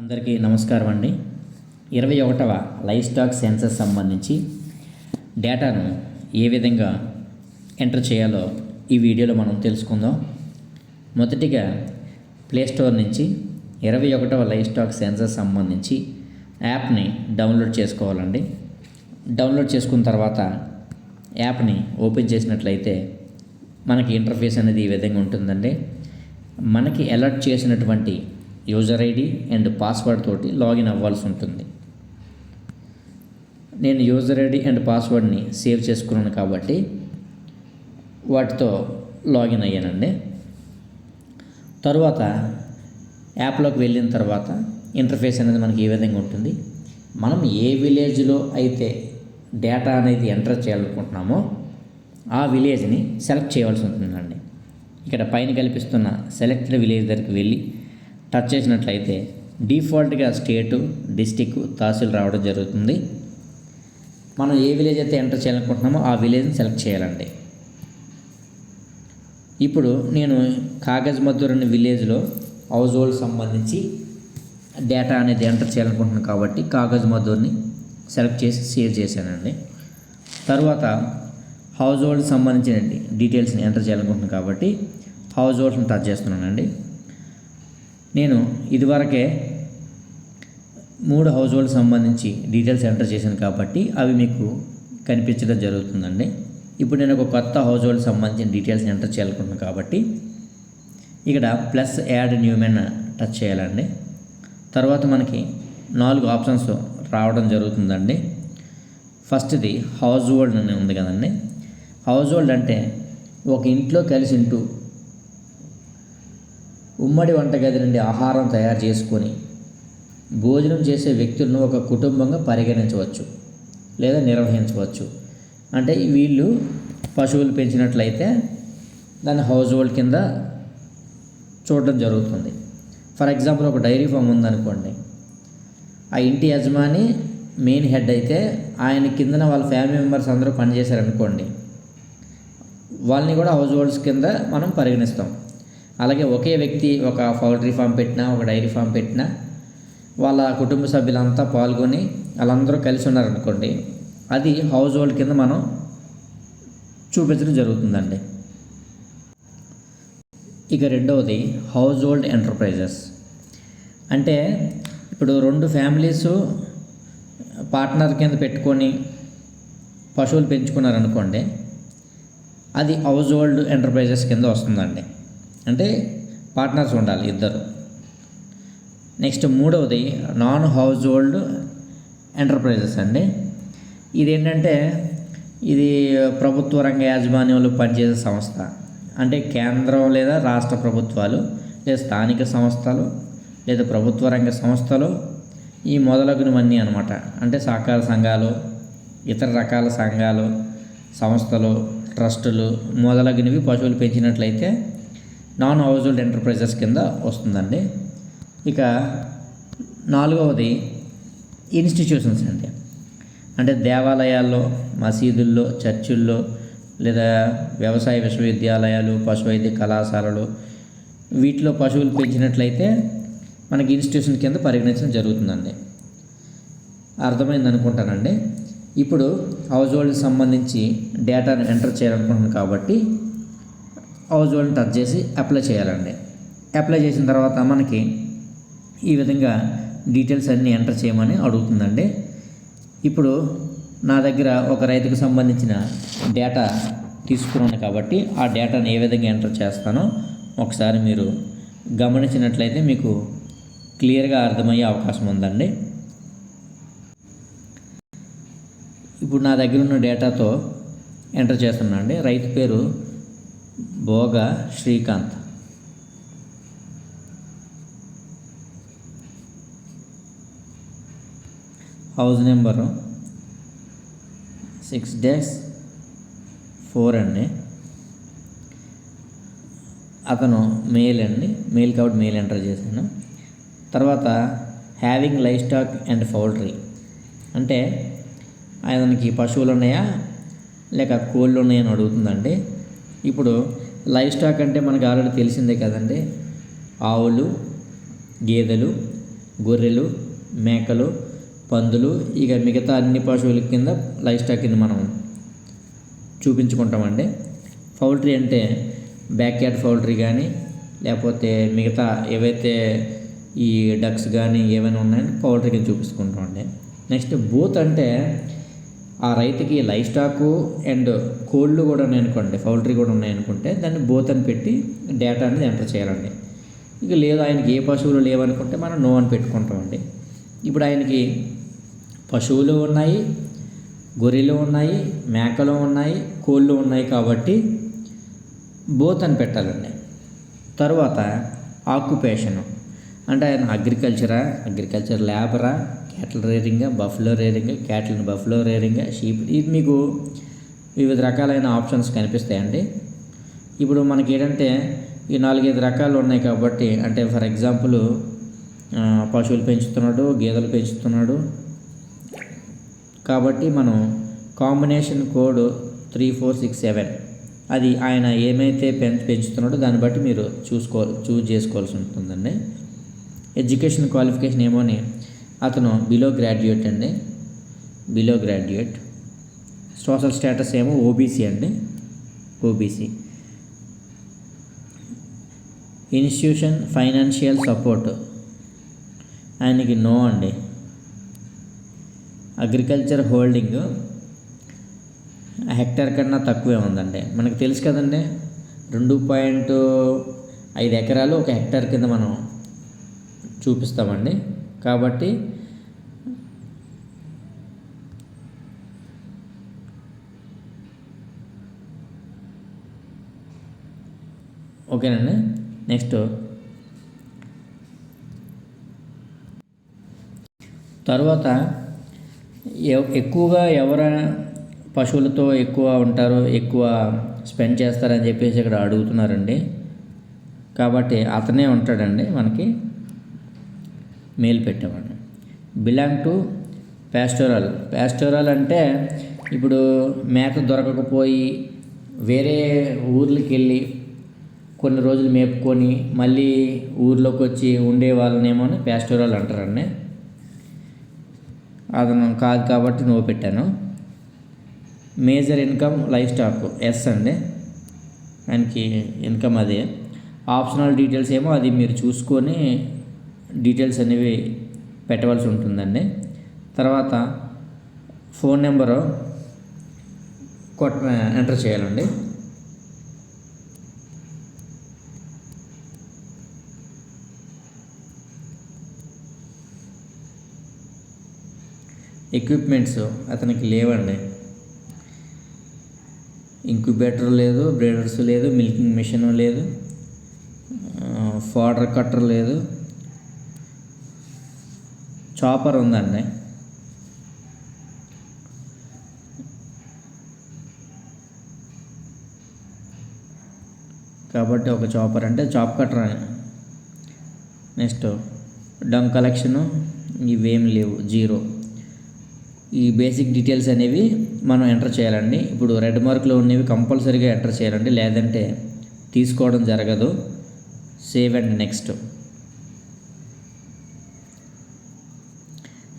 అందరికీ నమస్కారం అండి. 21వ లైవ్ స్టాక్ సెన్సస్ సంబంధించి డేటాను ఏ విధంగా ఎంటర్ చేయాలో ఈ వీడియోలో మనం తెలుసుకుందాం. మొదటిగా ప్లేస్టోర్ నుంచి 21వ లైవ్ స్టాక్ సెన్సస్ సంబంధించి యాప్ని డౌన్లోడ్ చేసుకోవాలండి. డౌన్లోడ్ చేసుకున్న తర్వాత యాప్ని ఓపెన్ చేసినట్లయితే మనకి ఇంటర్ఫేస్ అనేది ఈ విధంగా ఉంటుందండి. మనకి అలర్ట్ చేసినటువంటి యూజర్ ఐడి అండ్ పాస్వర్డ్ తోటి లాగిన్ అవ్వాల్సి ఉంటుంది. నేను యూజర్ ఐడి అండ్ పాస్వర్డ్ని సేవ్ చేసుకున్నాను కాబట్టి వాటితో లాగిన్ అయ్యానండి. తరువాత యాప్లోకి వెళ్ళిన తర్వాత ఇంటర్ఫేస్ అనేది మనకి ఈ విధంగా ఉంటుంది. మనం ఏ విలేజ్లో అయితే డేటా అనేది ఎంటర్ చేయాలనుకుంటున్నామో ఆ విలేజ్ని సెలెక్ట్ చేయవలసి ఉంటుందండి. ఇక్కడ పైన కల్పిస్తున్న సెలెక్టెడ్ విలేజ్ దగ్గరికి వెళ్ళి టచ్ చేసినట్లయితే డిఫాల్ట్గా స్టేటు, డిస్టిక్, తహసీల్ రావడం జరుగుతుంది. మనం ఏ విలేజ్ అయితే ఎంటర్ చేయాలనుకుంటున్నామో ఆ విలేజ్ని సెలెక్ట్ చేయాలండి. ఇప్పుడు నేను కాగజ్ మద్దూర్ అనే విలేజ్లో హౌస్ హోల్డ్ సంబంధించి డేటా అనేది ఎంటర్ చేయాలనుకుంటున్నాను కాబట్టి కాగజ్ మద్దూర్ని సెలెక్ట్ చేసి సేవ్ చేశానండి. తర్వాత హౌస్ హోల్డ్ సంబంధించిన డీటెయిల్స్ని ఎంటర్ చేయాలనుకుంటున్నాను కాబట్టి హౌస్ హోల్డ్ని టచ్ చేస్తున్నానండి. నేను ఇదివరకే 3 హౌస్ హోల్డ్ సంబంధించి డీటెయిల్స్ ఎంటర్ చేశాను కాబట్టి అవి మీకు కనిపించడం జరుగుతుందండి. ఇప్పుడు నేను ఒక కొత్త హౌస్ హోల్డ్ సంబంధించిన డీటెయిల్స్ని ఎంటర్ చేయాలనుకుంటున్నాను కాబట్టి ఇక్కడ plus add new men touch చేయాలండి. తర్వాత మనకి 4 ఆప్షన్స్ రావడం జరుగుతుందండి. ఫస్ట్ది హౌస్ హోల్డ్ అని ఉంది కదండి. హౌస్ హోల్డ్ అంటే ఒక ఇంట్లో కలిసి ఉంటూ ఉమ్మడి వంటగది నుండి ఆహారం తయారు చేసుకొని భోజనం చేసే వ్యక్తులను ఒక కుటుంబంగా పరిగణించవచ్చు లేదా నిర్వహించవచ్చు. అంటే వీళ్ళు పశువులు పెంచినట్లయితే దాన్ని హౌస్ హోల్డ్ కింద చూడడం జరుగుతుంది. ఫర్ ఎగ్జాంపుల్ ఒక డైరీ ఫామ్ ఉందనుకోండి. ఆ ఇంటి యజమాని మెయిన్ హెడ్ అయితే ఆయన కిందన వాళ్ళ ఫ్యామిలీ మెంబర్స్ అందరూ పనిచేశారనుకోండి, వాళ్ళని కూడా హౌస్ హోల్డ్స్ కింద మనం పరిగణిస్తాం. అలాగే ఒకే వ్యక్తి ఒక పౌల్ట్రీ ఫామ్ పెట్టినా, ఒక డైరీ ఫామ్ పెట్టినా వాళ్ళ కుటుంబ సభ్యులంతా పాల్గొని వాళ్ళందరూ కలిసి ఉన్నారనుకోండి, అది హౌస్ హోల్డ్ కింద మనం చూపించడం జరుగుతుందండి. ఇక రెండవది హౌస్ హోల్డ్ ఎంటర్ప్రైజెస్. అంటే ఇప్పుడు 2 ఫ్యామిలీస్ పార్ట్నర్ కింద పెట్టుకొని పశువులు పెంచుకున్నారనుకోండి, అది హౌస్ హోల్డ్ ఎంటర్ప్రైజెస్ కింద వస్తుందండి. అంటే పార్ట్నర్స్ ఉండాలి ఇద్దరు. నెక్స్ట్ మూడవది నాన్ హౌస్ హోల్డ్ ఎంటర్ప్రైజెస్ అండి. ఇదేంటంటే ఇది ప్రభుత్వ రంగ యాజమాన్యంలో పనిచేసే సంస్థ. అంటే కేంద్రం లేదా రాష్ట్ర ప్రభుత్వాలు లేదా స్థానిక సంస్థలు లేదా ప్రభుత్వ రంగ సంస్థలు ఈ మొదలగునవన్నీ అనమాట. అంటే సహకార సంఘాలు, ఇతర రకాల సంఘాలు, సంస్థలు, ట్రస్టులు మొదలగునవి పశువులు పెంచినట్లయితే నాన్ హౌస్ హోల్డ్ ఎంటర్ప్రైజెస్ కింద వస్తుందండి. ఇక 4వది ఇన్స్టిట్యూషన్స్ అండి. అంటే దేవాలయాల్లో, మసీదుల్లో, చర్చిల్లో లేదా వ్యవసాయ విశ్వవిద్యాలయాలు, పశు వైద్య కళాశాలలు వీటిలో పశువులు పెంచినట్లయితే మనకి ఇన్స్టిట్యూషన్ కింద పరిగణించడం జరుగుతుందండి. అర్థమైంది అనుకుంటానండి. ఇప్పుడు హౌస్ హోల్డ్కి సంబంధించి డేటాను ఎంటర్ చేయాలనుకుంటున్నాను కాబట్టి హౌస్ హోల్డ్ని టచ్ చేసి అప్లై చేయాలండి. అప్లై చేసిన తర్వాత మనకి ఈ విధంగా డీటెయిల్స్ అన్నీ ఎంటర్ చేయమని అడుగుతుందండి. ఇప్పుడు నా దగ్గర ఒక రైతుకు సంబంధించిన డేటా తీసుకున్నాను కాబట్టి ఆ డేటాను ఏ విధంగా ఎంటర్ చేస్తానో ఒకసారి మీరు గమనించినట్లయితే మీకు క్లియర్గా అర్థమయ్యే అవకాశం ఉందండి. ఇప్పుడు నా దగ్గర ఉన్న డేటాతో ఎంటర్ చేస్తున్నా అండి. రైతు పేరు భోగ శ్రీకాంత్. హౌస్ నెంబరు 6-4 అండి. అతను మేల్ అండి. మేల్ కాబట్టి మేల్ ఎంటర్ చేశాను. తర్వాత having live stock and poultry. అంటే ఆయనకి పశువులు ఉన్నాయా లేక కోళ్ళు ఉన్నాయని అడుగుతుందండి. ఇప్పుడు లైవ్ స్టాక్ అంటే మనకు ఆల్రెడీ తెలిసిందే కదండి. ఆవులు, గేదెలు, గొర్రెలు, మేకలు, పందులు, ఇక మిగతా అన్ని పశువుల కింద లైవ్ స్టాక్ కింద మనం చూపించుకుంటామండి. పౌల్ట్రీ అంటే బ్యాక్ యార్డ్ పౌల్ట్రీ కానీ, లేకపోతే మిగతా ఏవైతే ఈ డక్స్ కానీ ఏమైనా ఉన్నాయని పౌల్ట్రీ కింద చూపించుకుంటామండి. నెక్స్ట్ బూత్ అంటే ఆ రైతుకి లైవ్ స్టాకు అండ్ కోళ్ళు కూడా ఉన్నాయనుకోండి, పౌల్ట్రీ కూడా ఉన్నాయనుకుంటే దాన్ని బోత్ అని పెట్టి డేటా అనేది ఎంటర్ చేయాలండి. ఇక లేదు ఆయనకి ఏ పశువులు లేవనుకుంటే మనం నో అని పెట్టుకుంటామండి. ఇప్పుడు ఆయనకి పశువులు ఉన్నాయి, గొర్రెలు ఉన్నాయి, మేకలు ఉన్నాయి, కోళ్ళు ఉన్నాయి కాబట్టి బోత్ అని పెట్టాలండి. తర్వాత ఆక్యుపేషను అంటే ఆయన అగ్రికల్చర్ లేబరా, క్యాటిల్ రేరింగా, బఫ్లో రేరింగా, క్యాటిల్ని బఫ్లో రేరింగా, షీప్, ఇది మీకు వివిధ రకాలైన ఆప్షన్స్ కనిపిస్తాయండి. ఇప్పుడు మనకి ఏంటంటే ఈ 4-5 రకాలు ఉన్నాయి కాబట్టి, అంటే ఫర్ ఎగ్జాంపుల్ పశువులు పెంచుతున్నాడు, గేదెలు పెంచుతున్నాడు కాబట్టి మనం కాంబినేషన్ కోడ్ 3467 అది ఆయన ఏమైతే పెంచుతున్నాడో దాన్ని బట్టి మీరు చూజ్ చేసుకోవాల్సి ఉంటుందండి. ఎడ్యుకేషన్ క్వాలిఫికేషన్ ఏమోని అతను బిలో గ్రాడ్యుయేట్ అండి, బిలో గ్రాడ్యుయేట్. సోషల్ స్టేటస్ ఏమో ఓబీసీ అండి, ఓబీసీ. ఇన్స్టిట్యూషన్ ఫైనాన్షియల్ సపోర్ట్ ఆయనకి నో అండి. అగ్రికల్చర్ హోల్డింగ్ హెక్టర్ కన్నా తక్కువే ఉందండి. మనకు తెలుసు కదండి, 2.5 ఎకరాలు ఒక హెక్టార్ కింద మనం చూపిస్తామండి. కాబట్టి ఓకేనండి. నెక్స్ట్ తర్వాత ఎక్కువగా ఎవరైనా పశువులతో ఎక్కువ ఉంటారో, ఎక్కువ స్పెండ్ చేస్తారని చెప్పేసి ఇక్కడ అడుగుతున్నారండి. కాబట్టి అతనే ఉంటాడండి మనకి మెయిల్ పెట్టామండి. బిలాంగ్ టు ప్యాస్టోరల్ అంటే ఇప్పుడు మేత దొరకకపోయి వేరే ఊర్లకి వెళ్ళి కొన్ని రోజులు మేపుకొని మళ్ళీ ఊర్లోకి వచ్చి ఉండే వాళ్ళనేమో ప్యాస్టోరల్ అంటారండి. అతను కాదు కాబట్టి నో పెట్టాను. Major income livestock yes అండి, ఆయనకి ఇన్కమ్ అదే. ఆప్షనల్ డీటెయిల్స్ ఏమో అది మీరు చూసుకొని డీటెయిల్స్ అనేవి పెట్టవలసి ఉంటుందండి. తర్వాత ఫోన్ నెంబరు ఎంటర్ చేయాలండి. ఎక్విప్మెంట్స్ అతనికి లేవండి. ఇంక్యుబేటర్ లేదు, బ్రేడర్స్ లేదు, మిల్కింగ్ మిషన్ లేదు, ఫాడర్ కట్టర్ లేదు, చాపర్ ఉందండి. కాబట్టి ఒక చాపర్ అంటే చాప్ కట్టర్ అని. నెక్స్ట్ డంగ్ కలెక్షను ఇవేమి లేవు, 0. ఈ బేసిక్ డీటెయిల్స్ అనేవి మనం ఎంటర్ చేయాలండి. ఇప్పుడు రెడ్ మార్క్లో ఉన్నవి కంపల్సరీగా ఎంటర్ చేయాలండి, లేదంటే తీసుకోవడం జరగదు. Save and next.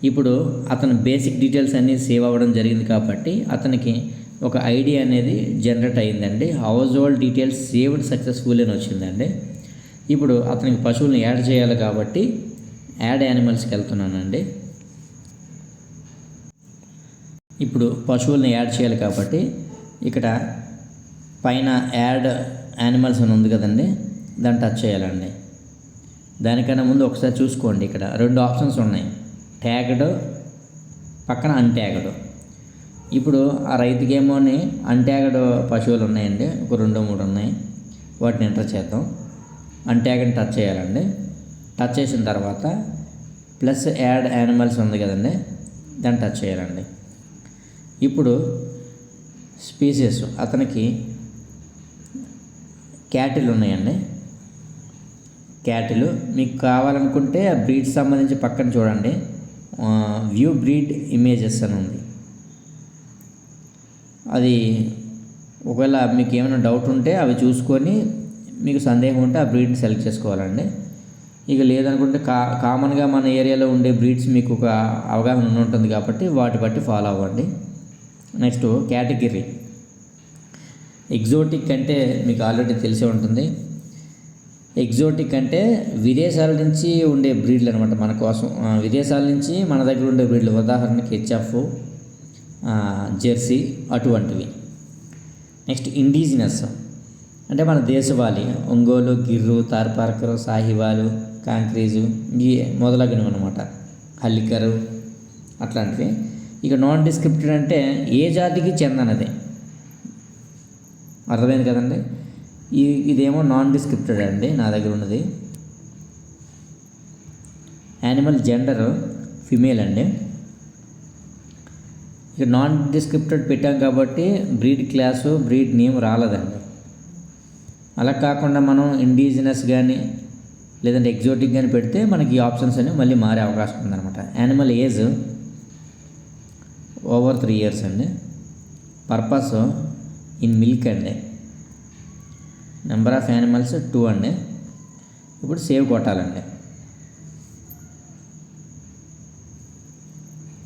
ఇప్పుడు అతని బేసిక్ డీటెయిల్స్ అన్నీ సేవ్ అవ్వడం జరిగింది కాబట్టి అతనికి ఒక ఐడి అనేది జనరేట్ అయ్యిందండి. House hold details saved successful అని వచ్చిందండి. ఇప్పుడు అతనికి పశువులను యాడ్ చేయాలి కాబట్టి యాడ్ యానిమల్స్కి వెళ్తున్నానండి. ఇప్పుడు పశువులను యాడ్ చేయాలి కాబట్టి ఇక్కడ పైన యాడ్ యానిమల్స్ అని ఉంది కదండి, దాన్ని టచ్ చేయాలండి. దానికన్నా ముందు ఒకసారి చూసుకోండి, ఇక్కడ 2 ఆప్షన్స్ ఉన్నాయి, ట్యాగ్డ్ పక్కన అన్ట్యాగ్డ్. ఇప్పుడు ఆ రైతుకి ఏమోని అన్ట్యాగ్డ్ పశువులు ఉన్నాయండి, ఒక 2-3 ఉన్నాయి, వాటిని ఎంటర్ చేద్దాం. అన్ట్యాగ్ని టచ్ చేయాలండి. టచ్ చేసిన తర్వాత ప్లస్ యాడ్ యానిమల్స్ ఉంది కదండి, దాన్ని టచ్ చేయాలండి. ఇప్పుడు స్పీసెస్ అతనికి క్యాటిల్ ఉన్నాయండి. క్యాటిల్ మీకు కావాలనుకుంటే ఆ బ్రీడ్ సంబంధించి పక్కన చూడండి, వ్యూ బ్రీడ్ ఇమేజెస్ అని ఉంది. అది ఒకవేళ మీకు ఏమైనా డౌట్ ఉంటే అవి చూసుకొని మీకు సందేహం ఉంటే ఆ బ్రీడ్ని సెలెక్ట్ చేసుకోవాలండి. ఇక లేదనుకుంటే కామన్గా మన ఏరియాలో ఉండే బ్రీడ్స్ మీకు ఒక అవగాహన ఉంటుంది కాబట్టి వాటి బట్టి ఫాలో అవ్వండి. Next category. ఎగ్జోటిక్ అంటే మీకు ఆల్రెడీ తెలిసే ఉంటుంది. ఎగ్జోటిక్ అంటే విదేశాల నుంచి ఉండే బ్రీడ్లు అనమాట, మన కోసం విదేశాల నుంచి మన దగ్గర ఉండే బ్రీడ్లు. ఉదాహరణకి హెచ్ఎఫ్, జెర్సీ అటువంటివి. నెక్స్ట్ ఇండిజినస్ అంటే మన దేశవాళీ, ఒంగోలు, గిర్రు, తార్పార్కరు, సాహివాలు, కాంక్రీజు ఈ మొదలగినవి అనమాట, హల్లికరు అట్లాంటివి. ఇక నాన్ డిస్క్రిప్టెడ్ అంటే ఏ జాతికి చెందనది. అర్థమైంది కదండి. ఇదేమో నాన్ డిస్క్రిప్టెడ్ అండి నా దగ్గర ఉన్నది. యానిమల్ జెండర్ ఫిమేల్ అండి. ఇక నాన్ డిస్క్రిప్టెడ్ పెట్టాం కాబట్టి బ్రీడ్ క్లాసు, బ్రీడ్ నేమ్ రాలేదండి. అలా కాకుండా మనం ఇండిజినస్ కానీ లేదంటే ఎగ్జోటిక్ కానీ పెడితే మనకి ఈ ఆప్షన్స్ అనేవి మళ్ళీ మారే అవకాశం ఉందన్నమాట. యానిమల్ ఏజ్ ఓవర్ 3 years అండి. పర్పస్ ఇన్ మిల్క్ అండి. నెంబర్ ఆఫ్ యానిమల్స్ 2 అండి. ఇప్పుడు సేవ్ కొట్టాలండి.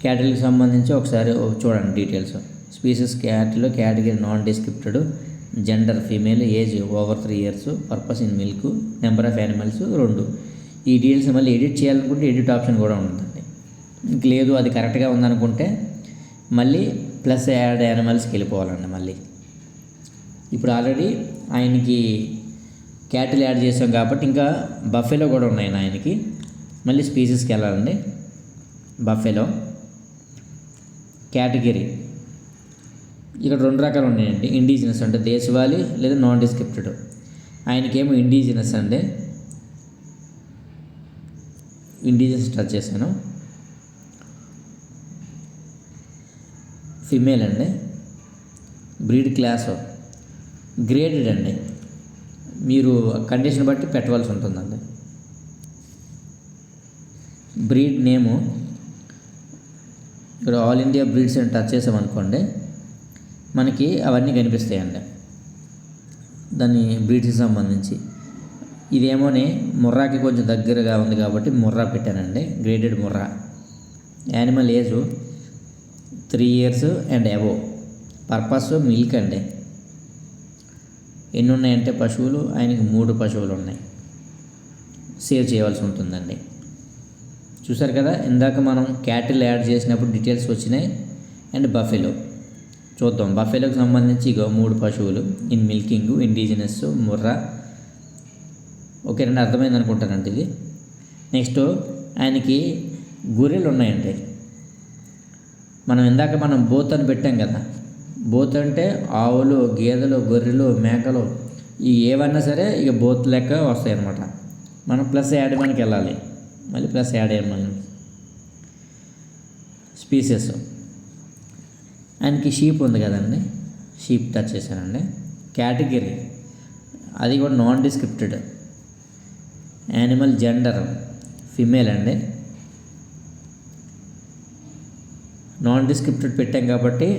క్యాటిల్కి సంబంధించి ఒకసారి చూడండి details. Species క్యాటిల్లో category non డిస్క్రిప్టెడ్, gender female, age over 3 years, purpose in milk, number of animals 2. ఈ డీటెయిల్స్ మళ్ళీ ఎడిట్ చేయాలనుకుంటే ఎడిట్ ఆప్షన్ కూడా ఉంటుందండి. ఇంక లేదు అది కరెక్ట్గా ఉందనుకుంటే మళ్ళీ ప్లస్ యాడ్ యానిమల్స్కి వెళ్ళిపోవాలండి. మళ్ళీ ఇప్పుడు ఆల్రెడీ ఆయనకి క్యాటిల్ యాడ్ చేసాం కాబట్టి ఇంకా బఫెలో కూడా ఉన్నాయి ఆయనకి. మళ్ళీ స్పీసీస్కి వెళ్ళాలండి. బఫెలో కేటగిరీ ఇక్కడ 2 రకాలు ఉన్నాయండి. ఇండిజినస్ అంటే దేశవాళీ లేదా నాన్ డిస్క్రిప్టెడ్. ఆయనకేమో ఇండిజినస్ అండి. ఇండిజినస్ టచ్ చేశాను. ఫిమేల్ అండి. బ్రీడ్ క్లాస్ గ్రేడెడ్ అండి. మీరు కండిషన్ బట్టి పెట్టవలసి ఉంటుందండి. బ్రీడ్ నేము ఇక్కడ ఆల్ ఇండియా బ్రీడ్స్ అని టచ్ చేసామనుకోండి మనకి అవన్నీ కనిపిస్తాయండి దాని బ్రీడ్స్కి సంబంధించి. ఇదేమోని ముర్రాకి కొంచెం దగ్గరగా ఉంది కాబట్టి ముర్రా పెట్టానండి, graded Murrah. Animal age 3 years and above. Purpose milk అండి. ఎన్ని ఉన్నాయంటే పశువులు, ఆయనకి 3 పశువులు ఉన్నాయి. సేవ్ చేయవలసి ఉంటుందండి. చూసారు కదా, ఇందాక మనం క్యాటిల్ యాడ్ చేసినప్పుడు డీటెయిల్స్ వచ్చినాయి. అండ్ బఫెలో చూద్దాం. బఫెలోకి సంబంధించి ఇగో 3 పశువులు in milking, indigenous, Murrah. Okay అండి, అర్థమైంది అనుకుంటానండి ఇది. నెక్స్ట్ ఆయనకి గొర్రెలు ఉన్నాయండి. మనం బోత్ అని పెట్టాం కదా. బోత్ అంటే ఆవులు, గేదెలు, గొర్రెలు, మేకలు ఈ ఏవన్నా సరే ఇక బోత్ లెక్క వస్తాయి అన్నమాట. మనం ప్లస్ యాడ్ మనకి వెళ్ళాలి. మళ్ళీ ప్లస్ యాడ్ అయ్యాలి. స్పీసెస్ ఆయనకి షీప్ ఉంది కదండి, షీప్ టచ్ చేశానండి. కేటగిరీ అది కూడా నాన్ డిస్క్రిప్టెడ్. యానిమల్ జెండర్ ఫిమేల్ అండి. నాన్ డిస్క్రిప్టెడ్ పెట్టాం కాబట్టి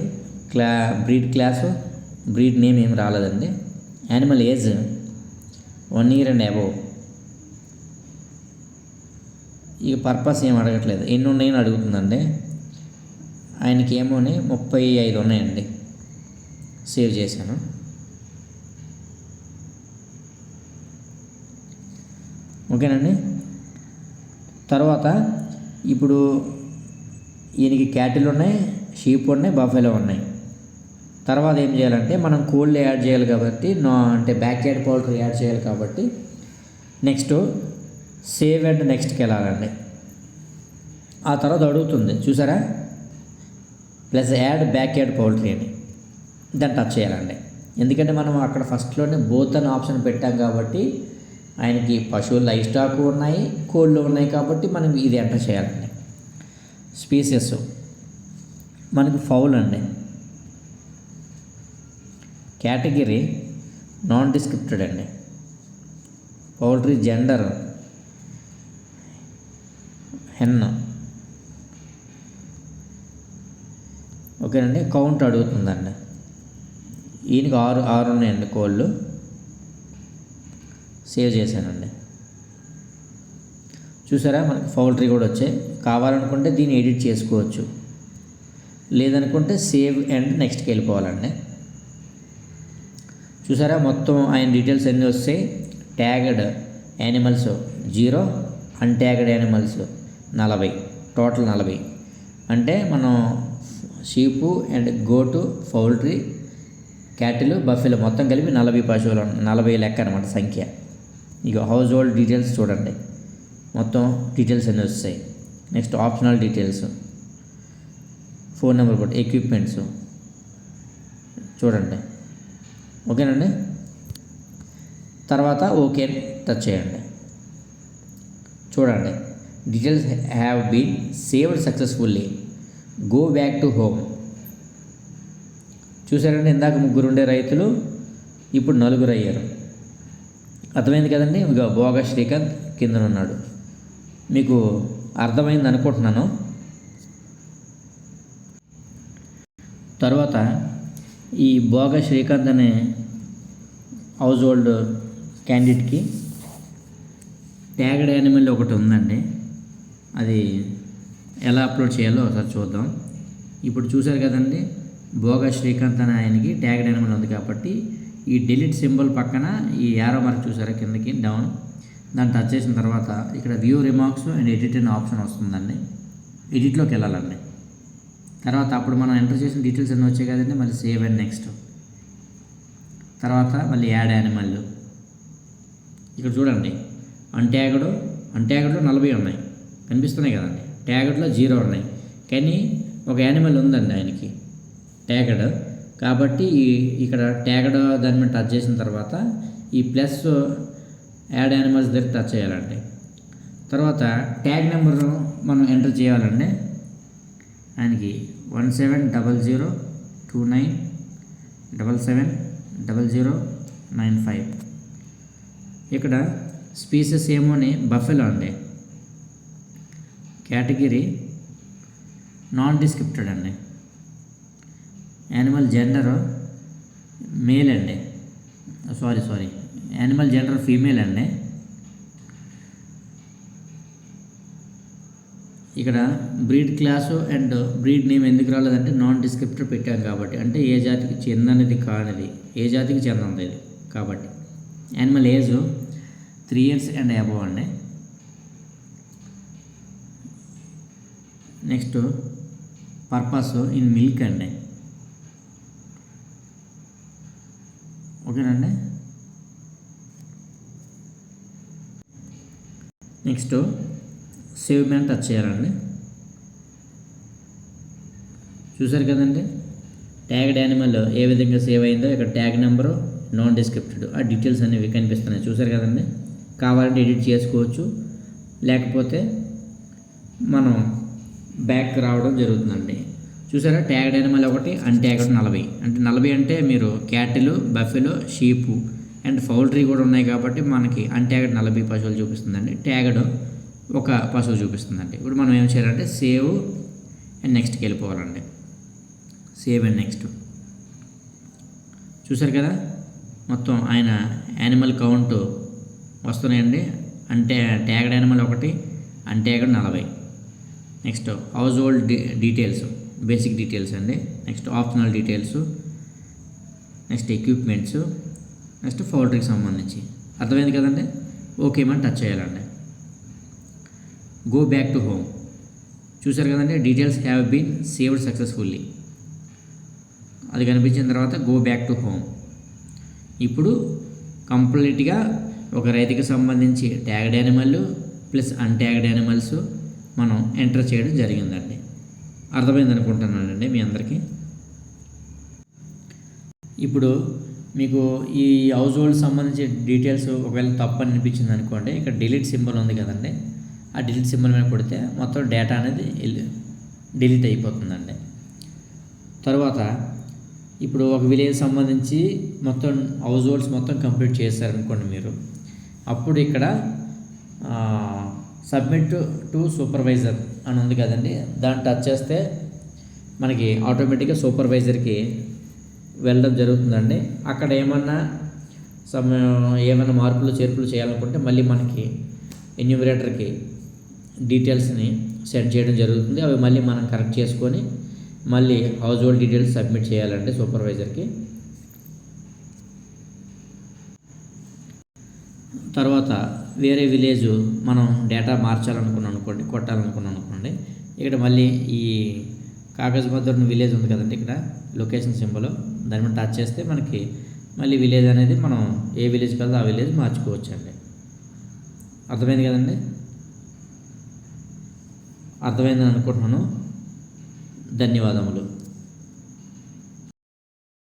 బ్రీడ్ క్లాసు, బ్రీడ్ నేమ్ ఏం రాలేదండి. Animal age 1 year and above. ఇక పర్పస్ ఏం అడగట్లేదు, ఎన్ని ఉన్నాయని అడుగుతుందండి. ఆయనకి ఏమోని 35 ఉన్నాయండి. సేవ్ చేశాను. ఓకేనండి. తర్వాత ఇప్పుడు ఈయనకి క్యాటిల్ ఉన్నాయి, షీప్ ఉన్నాయి, బఫెలో ఉన్నాయి. తర్వాత ఏం చేయాలంటే మనం కోళ్ళు యాడ్ చేయాలి కాబట్టి అంటే బ్యాక్ యార్డ్ పౌల్ట్రీ యాడ్ చేయాలి కాబట్టి నెక్స్ట్ సేవ్ అండ్ నెక్స్ట్కి వెళ్ళాలండి. ఆ తర్వాత అడుగుతుంది చూసారా, plus add back yard poultry అని, దాన్ని టచ్ చేయాలండి. ఎందుకంటే మనం అక్కడ ఫస్ట్లోనే బోత్ అని ఆప్షన్ పెట్టాం కాబట్టి ఆయనకి పశువులు లైవ్ స్టాక్ ఉన్నాయి, కోళ్ళు ఉన్నాయి కాబట్టి మనం ఇది ఎంటర్ చేయాలండి. స్పీసెస్ మనకి ఫౌల్ అండి. కేటగిరీ నాన్ డిస్క్రిప్టెడ్ అండి. Poultry gender hen. ఓకేనండి. కౌంట్ అడుగుతుందండి. ఈయనకి 6 ఉన్నాయండి కోళ్ళు. సేవ్ చేశానండి. చూసారా మనకి పౌల్ట్రీ కూడా వచ్చాయి. కావాలనుకుంటే దీన్ని ఎడిట్ చేసుకోవచ్చు, లేదనుకుంటే సేవ్ అండ్ నెక్స్ట్కి వెళ్ళిపోవాలండి. చూసారా మొత్తం ఆయన డీటెయిల్స్ అన్నీ వస్తాయి. ట్యాగడ్ యానిమల్స్ 0, అన్ట్యాగడ్ యానిమల్స్ 40, టోటల్ 40. అంటే మనం sheep and goat, poultry, cattle, buffalo మొత్తం కలిపి 40 పశువులు, 40 లెక్క అనమాట సంఖ్య. ఇక హౌస్ హోల్డ్ డీటెయిల్స్ చూడండి, మొత్తం డీటెయిల్స్ అన్నీ వస్తాయి. Next optional details, phone number కూడా, ఎక్విప్మెంట్స్ చూడండి. ఓకేనండి. తర్వాత ఓకే టచ్ చేయండి. చూడండి details have been saved successfully, go back to home. చూసారండి, ఇందాక 3 ఉండే రైతులు ఇప్పుడు 4 అయ్యారు. అర్థమైంది కదండి. ఇక బోగ శ్రీకాంత్ కింద ఉన్నాడు. మీకు అర్థమైంది అనుకుంటున్నాను. తర్వాత ఈ బోగ శ్రీకాంత్ అనే హౌస్ హోల్డ్ క్యాండిడేట్కి ట్యాగ్డ్ యానిమల్ ఒకటి ఉందండి. అది ఎలా అప్లోడ్ చేయాలో ఒకసారి చూద్దాం. ఇప్పుడు చూశారు కదండి, బోగ శ్రీకాంత్ అనే ఆయనకి ట్యాగ్డ్ యానిమల్ ఉంది కాబట్టి ఈ డిలీట్ సింబల్ పక్కన ఈ యారో మార్క్ చూసారా కిందకి డౌన్, దాన్ని టచ్ చేసిన తర్వాత ఇక్కడ వ్యూ రిమార్క్స్ అండ్ ఎడిట్ అనే ఆప్షన్ వస్తుందండి. ఎడిట్లోకి వెళ్ళాలండి. తర్వాత అప్పుడు మనం ఎంటర్ చేసిన డీటెయిల్స్ అన్నీ వచ్చాయి కదండి, మళ్ళీ సేవ్ అండ్ నెక్స్ట్. తర్వాత మళ్ళీ యాడ్ యానిమల్. ఇక్కడ చూడండి అన్ట్యాగ్డ్లో 40 ఉన్నాయి కనిపిస్తున్నాయి కదండి, ట్యాగ్డ్లో 0 ఉన్నాయి. కానీ ఒక యానిమల్ ఉందండి ఆయనకి ట్యాగ్డ్ కాబట్టి ఇక్కడ ట్యాగ్డ్ దాని మీద టచ్ చేసిన తర్వాత ఈ ప్లస్ యాడ్ యానిమల్స్ దగ్గర టచ్ చేయాలండి. తర్వాత ట్యాగ్ నెంబర్ మనం ఎంటర్ చేయాలండి. ఆయనకి 170029770095. ఇక్కడ స్పీసెస్ ఏమోని బఫెలో అండి. కేటగిరీ నాన్ డిస్క్రిప్టెడ్ అండి. యానిమల్ జెండర్ మేల్ అండి, సారీ యానిమల్ జెండర్ ఫీమేల్ అండి. ఇక్కడ breed class and breed name ఎందుకు రాలేదంటే నాన్ డిస్క్రిప్టర్ పెట్టాం కాబట్టి, అంటే ఏ జాతికి చెందనిది కానిది, ఏ జాతికి చెందనిది కాబట్టి. Animal age 3 years and above అండి. నెక్స్ట్ పర్పస్ ఇన్ మిల్క్ అండి. ఓకేనండి. నెక్స్ట్ సేవ్ మీద టచ్ చేయాలండి. చూసారు కదండి ట్యాగ్డ్ యానిమల్ ఏ విధంగా సేవ్ అయిందో. ఇక్కడ ట్యాగ్ నెంబరు, నాన్ డిస్క్రిప్టెడ్, ఆ డీటెయిల్స్ అనేవి కనిపిస్తున్నాయి. చూసారు కదండి. కావాలంటే ఎడిట్ చేసుకోవచ్చు, లేకపోతే మనం బ్యాక్ రావడం జరుగుతుందండి. చూసారా ట్యాగ్డ్ యానిమల్ ఒకటి, అన్ట్యాగ్డ్ 40. అంటే 40 అంటే మీరు cattle, buffalo, sheep and poultry కూడా ఉన్నాయి కాబట్టి మనకి అన్ట్యాగ్డ్ 40 పశువులు చూపిస్తుందండి. ట్యాగ్డ్ ఒక పశువు చూపిస్తుందండి. ఇప్పుడు మనం ఏం చేయాలంటే save and నెక్స్ట్కి వెళ్ళిపోవాలండి. Save and next. చూసారు కదా మొత్తం ఆయన యానిమల్ కౌంట్ వస్తున్నాయండి. అంటే ట్యాగ్డ్ యానిమల్ ఒకటి, అన్ట్యాగ్డ్ 40. Next house hold details, basic details అండి. Next optional details, next equipments, next పౌల్ట్రీకి సంబంధించి. అర్థమైంది కదండి. ఓకే మనం టచ్ చేయాలండి. Go back to home. చూసారు కదండి details have been saved successfully, అది కనిపించిన తర్వాత గో బ్యాక్ టు హోమ్. ఇప్పుడు కంప్లీట్గా ఒక రైతుకి సంబంధించి ట్యాగ్డ్ యానిమల్ ప్లస్ అన్ట్యాగ్డ్ యానిమల్స్ మనం ఎంటర్ చేయడం జరిగిందండి. అర్థమైంది అనుకుంటున్నానండి మీ అందరికీ. ఇప్పుడు మీకు ఈ హౌస్ హోల్డ్ సంబంధించి డీటెయిల్స్ ఒకవేళ తప్పు అనిపించింది అనుకోండి, ఇక్కడ డిలీట్ సింబల్ ఉంది కదండి, ఆ డిలీట్ సింబల్ మీద కొడితే మొత్తం డేటా అనేది డిలీట్ అయిపోతుందండి. తర్వాత ఇప్పుడు ఒక విలేజ్ సంబంధించి మొత్తం హౌస్ హోల్డ్స్ మొత్తం కంప్లీట్ చేశారనుకోండి మీరు, అప్పుడు ఇక్కడ సబ్మిట్ టు సూపర్వైజర్ అని ఉంది కదండి, దాన్ని టచ్ చేస్తే మనకి ఆటోమేటిక్గా సూపర్వైజర్కి వెళ్ళడం జరుగుతుందండి. అక్కడ ఏమన్నా ఏమైనా మార్పులు చేర్పులు చేయాలనుకుంటే మళ్ళీ మనకి ఎన్యూమరేటర్కి డీటెయిల్స్ని సెండ్ చేయడం జరుగుతుంది. అవి మళ్ళీ మనం కరెక్ట్ చేసుకొని మళ్ళీ హౌస్ హోల్డ్ డీటెయిల్స్ సబ్మిట్ చేయాలండి సూపర్వైజర్కి. తర్వాత వేరే విలేజ్ మనం డేటా మార్చాలనుకున్నాం అనుకోండి, కొట్టాలనుకున్నాం అనుకోండి, ఇక్కడ మళ్ళీ ఈ కాగజ్ మద్దూర్ విలేజ్ ఉంది కదండి, ఇక్కడ లొకేషన్ సింబల్ దాని మీద టచ్ చేస్తే మనకి మళ్ళీ విలేజ్ అనేది మనం ఏ విలేజ్ కాదో ఆ విలేజ్ మార్చుకోవచ్చు అండి. అర్థమైంది కదండి? అర్థమైందని అనుకుంటున్నాను. ధన్యవాదములు.